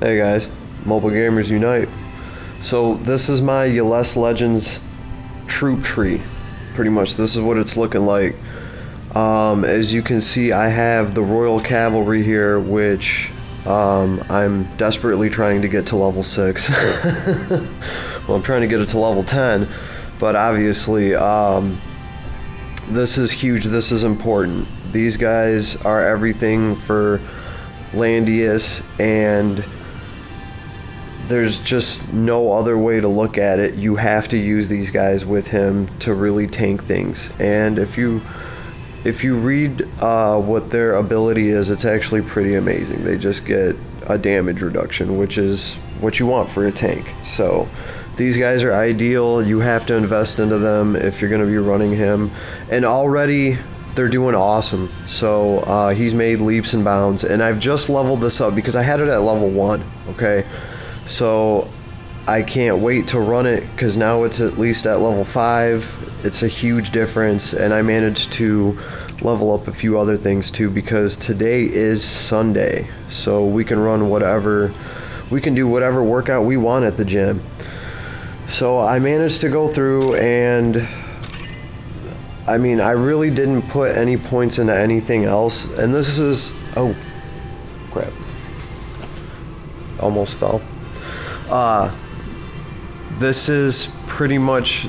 Hey guys, Mobile Gamers Unite. So this is my Yeless Legends troop tree. Pretty much this is what it's looking like. As you can see, I have the Royal Cavalry here, which I'm desperately trying to get to level 6. Well, I'm trying to get it to level 10, but obviously this is huge, this is important. These guys are everything for Langrisser, and there's just no other way to look at it. You have to use these guys with him to really tank things. And if you read what their ability is, it's actually pretty amazing. They just get a damage reduction, which is what you want for a tank. So these guys are ideal. You have to invest into them if you're going to be running him. And already they're doing awesome. So he's made leaps and bounds, and I've just leveled this up because I had it at level 1. Okay, so I can't wait to run it because now it's at least at level 5. It's a huge difference, and I managed to level up a few other things too because today is Sunday, so we can run whatever, we can do whatever workout we want at the gym. So I managed to go through, and I mean, I really didn't put any points into anything else, and this is, oh crap, almost fell. This is pretty much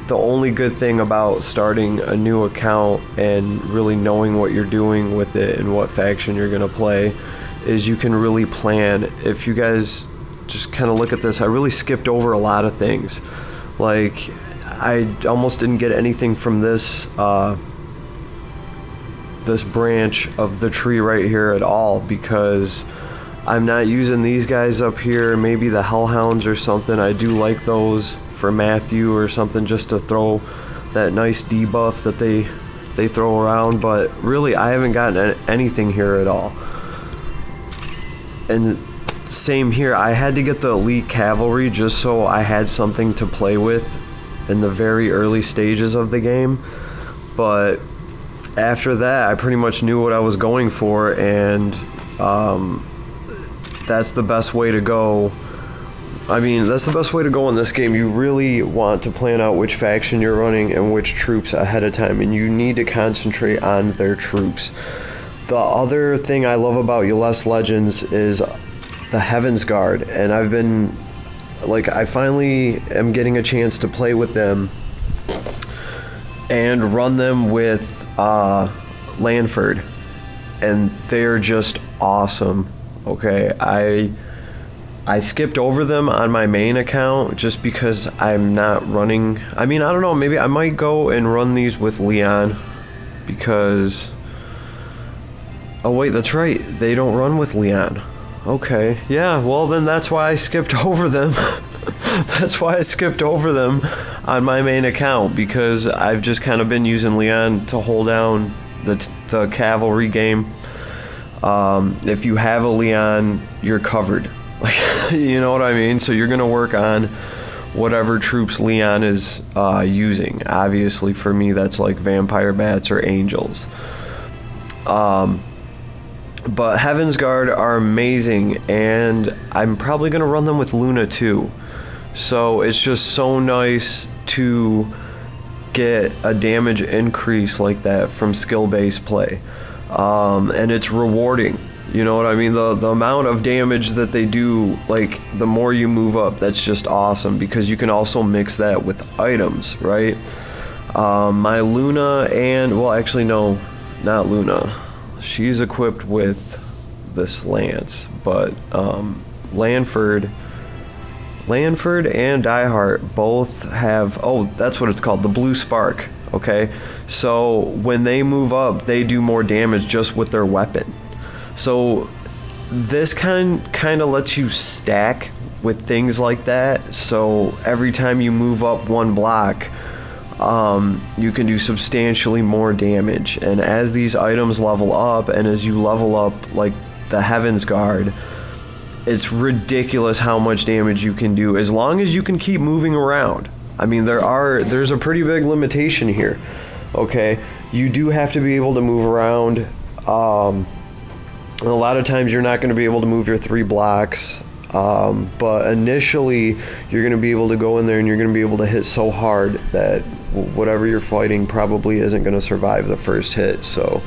the only good thing about starting a new account and really knowing what you're doing with it and what faction you're gonna play is you can really plan. If you guys just kind of look at this, I really skipped over a lot of things. Like, I almost didn't get anything from this this branch of the tree right here at all because I'm not using these guys up here. Maybe the Hellhounds or something. I do like those for Matthew or something, just to throw that nice debuff that they throw around, but really I haven't gotten anything here at all. And same here, I had to get the elite cavalry just so I had something to play with in the very early stages of the game, but after that I pretty much knew what I was going for, and that's the best way to go. I mean, that's the best way to go in this game. You really want to plan out which faction you're running and which troops ahead of time, and you need to concentrate on their troops. The other thing I love about Yeless Legends is the Heaven's Guard, and I've been, like, I finally am getting a chance to play with them and run them with Langrisser, and they're just awesome. Okay, I skipped over them on my main account just because I'm not running. I mean, I don't know, maybe I might go and run these with Leon because, oh wait, that's right, they don't run with Leon. Okay, yeah, well then that's why I skipped over them. That's why I skipped over them on my main account, because I've just kind of been using Leon to hold down the cavalry game. If you have a Leon, you're covered. Like, you know what I mean? So you're gonna work on whatever troops Leon is using. Obviously, for me, that's like vampire bats or angels. But Heaven's Guard are amazing, and I'm probably gonna run them with Luna too. So it's just so nice to get a damage increase like that from skill-based play, and it's rewarding. You know what I mean? The amount of damage that they do, like, the more you move up, that's just awesome, because you can also mix that with items, right? My Luna and, well, actually no, not Luna. She's equipped with this lance, but Langrisser and Diehard both have, oh, that's what it's called, the blue spark. Okay, so when they move up, they do more damage just with their weapon. So this kind of lets you stack with things like that. So every time you move up one block, you can do substantially more damage. And as these items level up, and as you level up like the Heaven's Guard, it's ridiculous how much damage you can do as long as you can keep moving around. I mean, there's a pretty big limitation here. Okay, you do have to be able to move around. And a lot of times you're not going to be able to move your 3 blocks, but initially you're going to be able to go in there and you're going to be able to hit so hard that whatever you're fighting probably isn't going to survive the first hit. So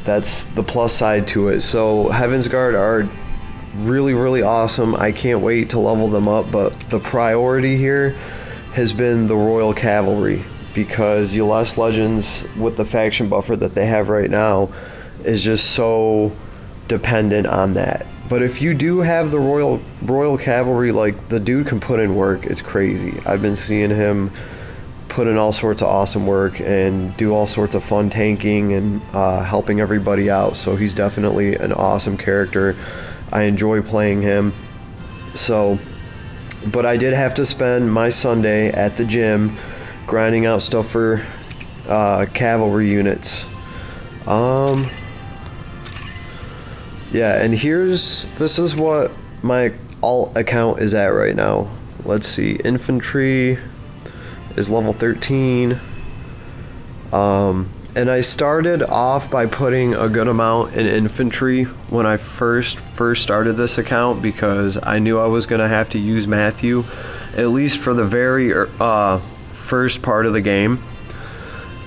that's the plus side to it. So Heaven's Guard are really, really awesome. I can't wait to level them up, but the priority here has been the Royal Cavalry, because Yeless Legends, with the faction buffer that they have right now, is just so dependent on that. But if you do have the Royal Cavalry, like, the dude can put in work. It's crazy. I've been seeing him put in all sorts of awesome work and do all sorts of fun tanking and helping everybody out. So he's definitely an awesome character. I enjoy playing him. So, but I did have to spend my Sunday at the gym grinding out stuff for cavalry units. Yeah, and this is what my alt account is at right now. Let's see, infantry is level 13. And I started off by putting a good amount in infantry when I first started this account, because I knew I was going to have to use Matthew, at least for the very first part of the game.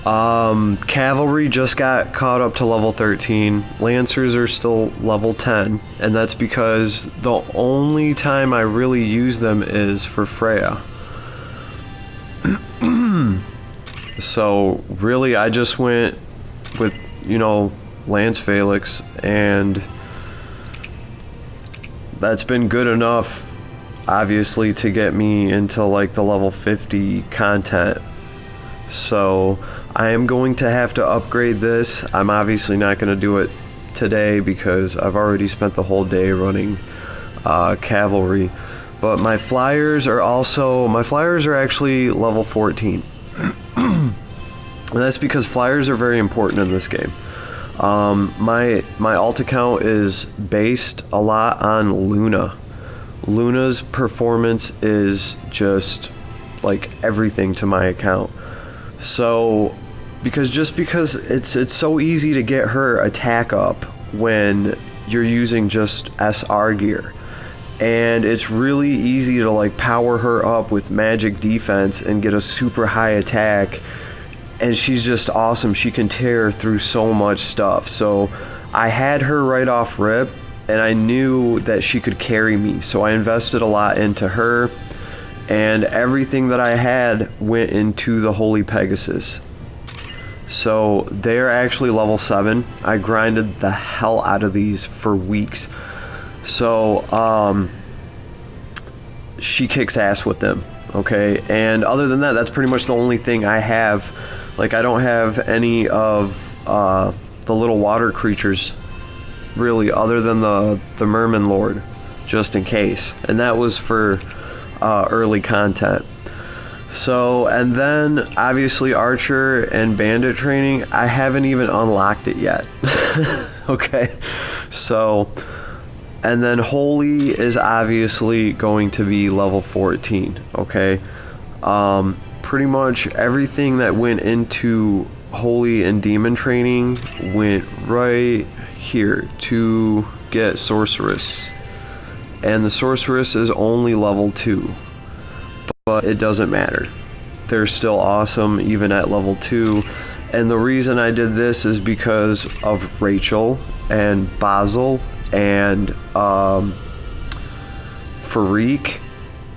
Cavalry just got caught up to level 13. Lancers are still level 10, and that's because the only time I really use them is for Freya. So really I just went with, Lance Felix, and that's been good enough, obviously, to get me into like the level 50 content. So I am going to have to upgrade this. I'm obviously not going to do it today because I've already spent the whole day running cavalry. But my flyers are actually level 14. And that's because flyers are very important in this game. My alt account is based a lot on Luna. Luna's performance is just like everything to my account. So because it's so easy to get her attack up when you're using just SR gear. And it's really easy to like power her up with magic defense and get a super high attack. And she's just awesome. She can tear through so much stuff. So I had her right off rip, and I knew that she could carry me. So I invested a lot into her, and everything that I had went into the Holy Pegasus. So they're actually level 7. I grinded the hell out of these for weeks. So she kicks ass with them. Okay, and other than that, that's pretty much the only thing I have. Like, I don't have any of the little water creatures, really, other than the Merman Lord, just in case. And that was for early content. So, and then, obviously, Archer and Bandit training, I haven't even unlocked it yet. Okay, so, and then Holy is obviously going to be level 14, okay? Pretty much everything that went into Holy and Demon training went right here to get Sorceress. And the Sorceress is only level 2, but it doesn't matter. They're still awesome even at level 2. And the reason I did this is because of Rachel and Basil and Farik.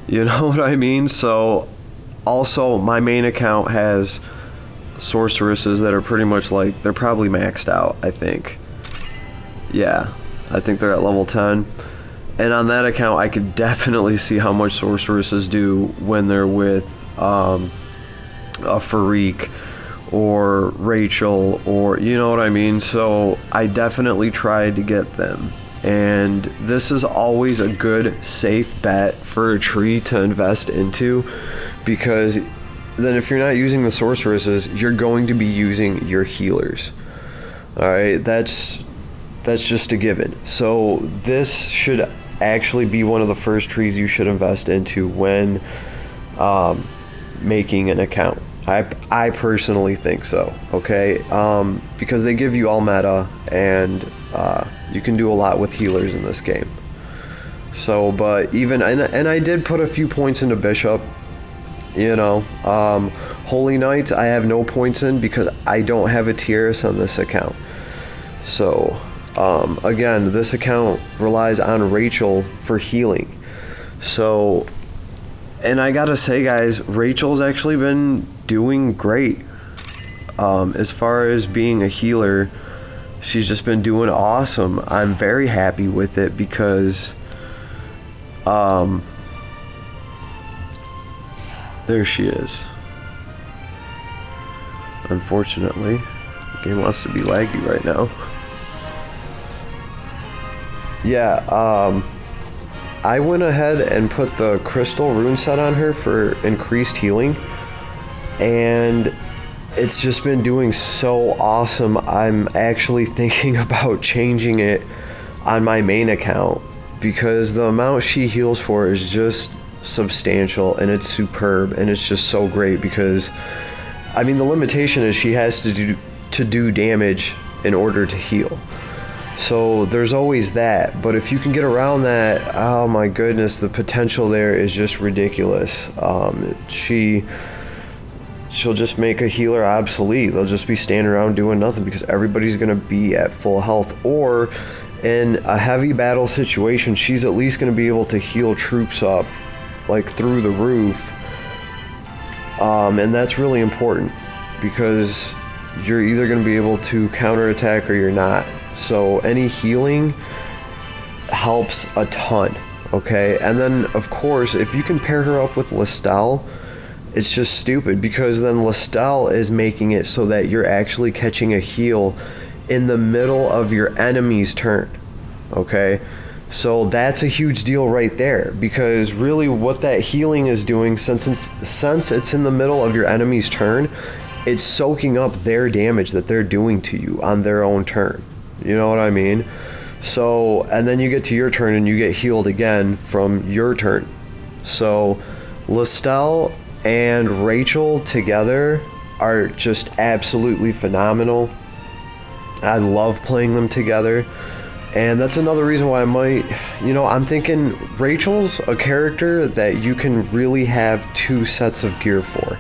You know what I mean? So also, my main account has sorceresses that are pretty much like, they're probably maxed out, I think. Yeah, I think they're at level 10. And on that account, I could definitely see how much sorceresses do when they're with a Farik or Rachel, or, you know what I mean? So I definitely tried to get them. And this is always a good, safe bet for a tree to invest into, because then if you're not using the sorceresses, you're going to be using your healers. Alright, that's just a given. So this should actually be one of the first trees you should invest into when making an account. I personally think so, okay? Because they give you all meta, and You can do a lot with healers in this game. So, but even, and I did put a few points into Bishop, you know. Holy Knights, I have no points in because I don't have a Tiaris on this account. So, again, this account relies on Rachel for healing. So, and I gotta say, guys, Rachel's actually been doing great. As far as being a healer, she's just been doing awesome. I'm very happy with it because, there she is. Unfortunately, the game wants to be laggy right now. Yeah, I went ahead and put the crystal rune set on her for increased healing, and it's just been doing so awesome. I'm actually thinking about changing it on my main account because the amount she heals for is just substantial, and it's superb, and it's just so great because, I mean, the limitation is she has to do damage in order to heal. So there's always that, but if you can get around that, oh my goodness, the potential there is just ridiculous. She'll just make a healer obsolete. They'll just be standing around doing nothing because everybody's going to be at full health. Or in a heavy battle situation, she's at least going to be able to heal troops up like through the roof. And that's really important because you're either going to be able to counterattack or you're not. So any healing helps a ton, okay? And then, of course, if you can pair her up with Lestel, it's just stupid because then Lestel is making it so that you're actually catching a heal in the middle of your enemy's turn, okay? So that's a huge deal right there because really what that healing is doing, since it's in the middle of your enemy's turn, it's soaking up their damage that they're doing to you on their own turn. You know what I mean? So, and then you get to your turn and you get healed again from your turn. So, Lestel and Rachel together are just absolutely phenomenal. I love playing them together. And that's another reason why I might, you know, I'm thinking Rachel's a character that you can really have two sets of gear for.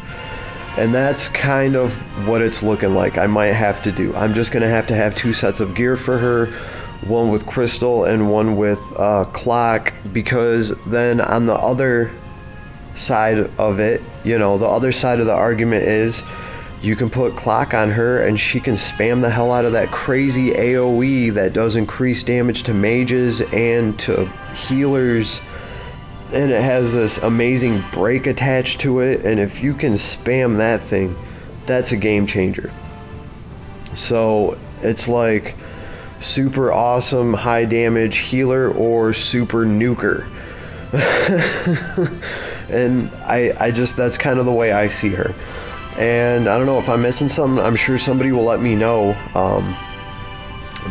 And that's kind of what it's looking like I might have to do. I'm just going to have two sets of gear for her, one with crystal and one with clock, because then on the other side of it, you know, the other side of the argument is you can put clock on her and she can spam the hell out of that crazy AoE that does increase damage to mages and to healers. And it has this amazing break attached to it, and if you can spam that thing, that's a game changer. So it's like super awesome high damage healer or super nuker. And I just, that's kind of the way I see her. And I don't know if I'm missing something. I'm sure somebody will let me know.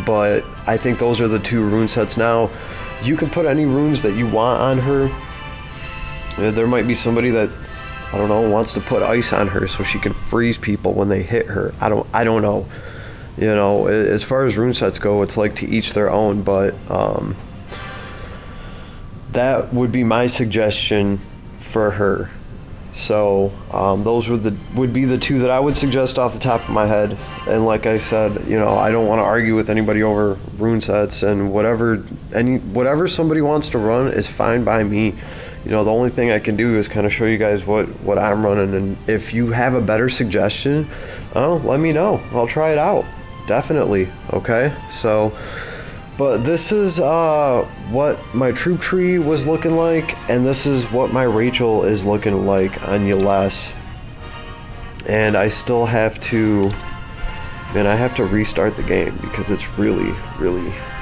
But I think those are the two rune sets. Now, you can put any runes that you want on her. There might be somebody that, I don't know, wants to put ice on her so she can freeze people when they hit her. I don't know. You know, as far as rune sets go, it's like to each their own, but that would be my suggestion for her. So those would be the two that I would suggest off the top of my head. And like I said, you know, I don't want to argue with anybody over rune sets, and whatever somebody wants to run is fine by me. You know, the only thing I can do is kind of show you guys what I'm running, and if you have a better suggestion, let me know. I'll try it out, definitely. Okay, so, but this is what my troop tree was looking like, and this is what my Rachel is looking like on Yeless. And I still have to, man, I have to restart the game because it's really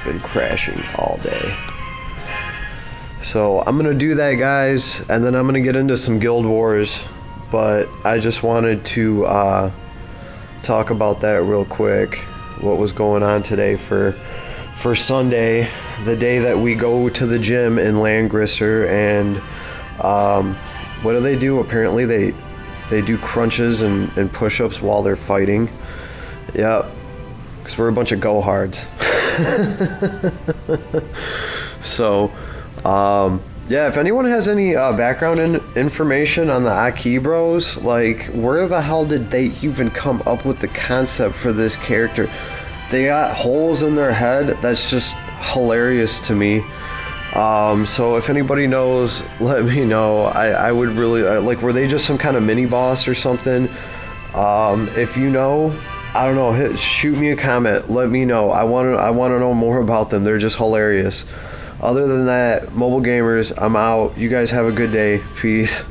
been crashing all day. So I'm going to do that, guys, and then I'm going to get into some Guild Wars, but I just wanted to talk about that real quick, what was going on today for Sunday, the day that we go to the gym in Langrisser. And what do they do? Apparently they do crunches and push-ups while they're fighting. Yep, because we're a bunch of go-hards. So, yeah, if anyone has any background information on the Aki Bros, like, where the hell did they even come up with the concept for this character? They got holes in their head. That's just hilarious to me. So if anybody knows, let me know. I would really, like, were they just some kind of mini boss or something? If you know, I don't know, shoot me a comment, let me know. I want to know more about them. They're just hilarious. Other than that, mobile gamers, I'm out. You guys have a good day. Peace.